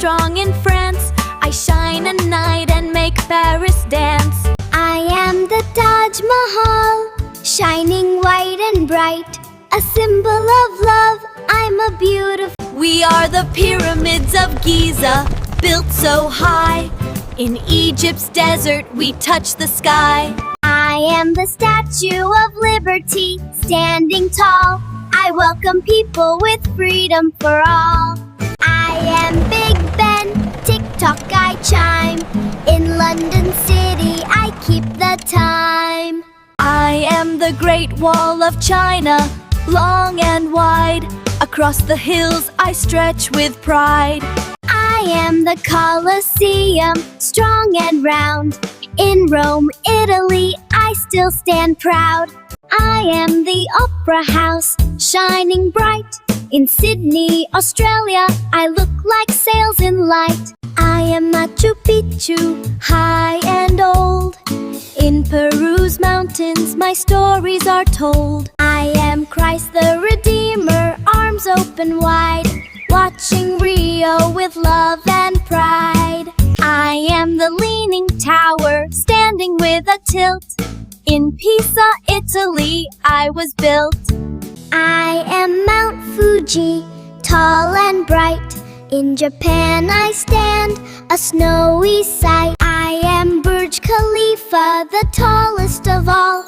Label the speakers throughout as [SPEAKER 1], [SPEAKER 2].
[SPEAKER 1] strong in France. I shine at night and make Paris dance.
[SPEAKER 2] I am the Taj Mahal, shining white and bright, a symbol of love. I'm a beautiful.
[SPEAKER 1] We are the pyramids of Giza, built so high. In Egypt's desert we touch the sky.
[SPEAKER 2] I am the Statue of Liberty, standing tall. I welcome people with freedom for all. I am Big Ben, tick-tock I chime. In London City I keep the time.
[SPEAKER 1] I am the Great Wall of China, long and wide. Across the hills I stretch with pride.
[SPEAKER 2] I am the Colosseum, strong and round. In Rome, Italy, I still stand proud. I am the Opera House, shining bright. In Sydney, Australia, I look like sails in light. I am Machu Picchu, high and old. In Peru's mountains, my stories are told. I am Christ the Redeemer, arms open wide, watching Rio with love and pride. I am the Leaning Tower, standing with a tilt. In Pisa, Italy, I was built. I am Mount Fuji, tall and bright. In Japan I stand, a snowy sight. I am Burj Khalifa, the tallest of all.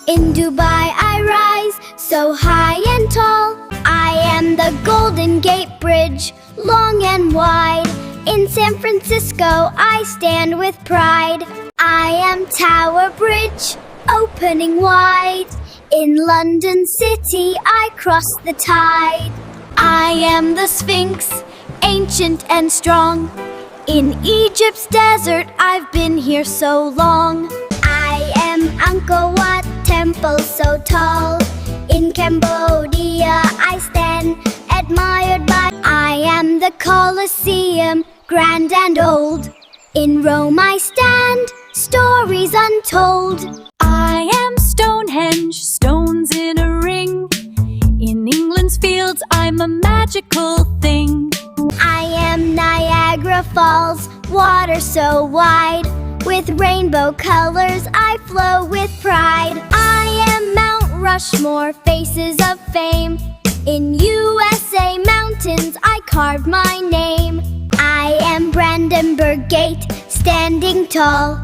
[SPEAKER 2] In Dubai I rise, so high and tall. I am the Golden Gate Bridge, long and wide. In San Francisco I stand with pride. I am Tower Bridge, opening wide. In London City I cross the tide.
[SPEAKER 1] I am the Sphinx, ancient and strong. In Egypt's desert I've been here so long.
[SPEAKER 2] I am Angkor Wat, temple so tall. In Cambodia I stand, admired by. I am the Colosseum, grand and old. In Rome I stand, stories untold.
[SPEAKER 1] I am Stonehenge, stones in a ring. In England's fields I'm a magical thing.
[SPEAKER 2] I am Niagara Falls, water so wide. With rainbow colors I flow with pride. I am Mount Rushmore, faces of fame. In USA mountains I carved my name. I am Brandenburg Gate, standing tall.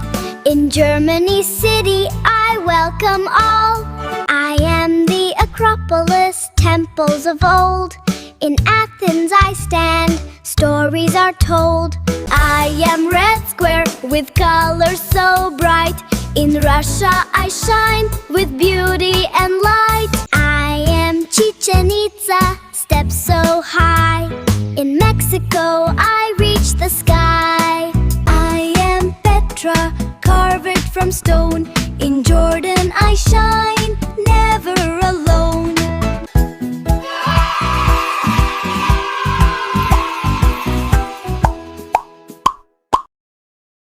[SPEAKER 2] In Germany city I welcome all. I am the Acropolis, temples of old. In Athens I stand, stories are told. I am Red Square, with colors so bright. In Russia I shine, with beauty and light. I am Chichen Itza, steps so high. In Mexico I reach the sky. I am Petra, carved from stone. In Jordan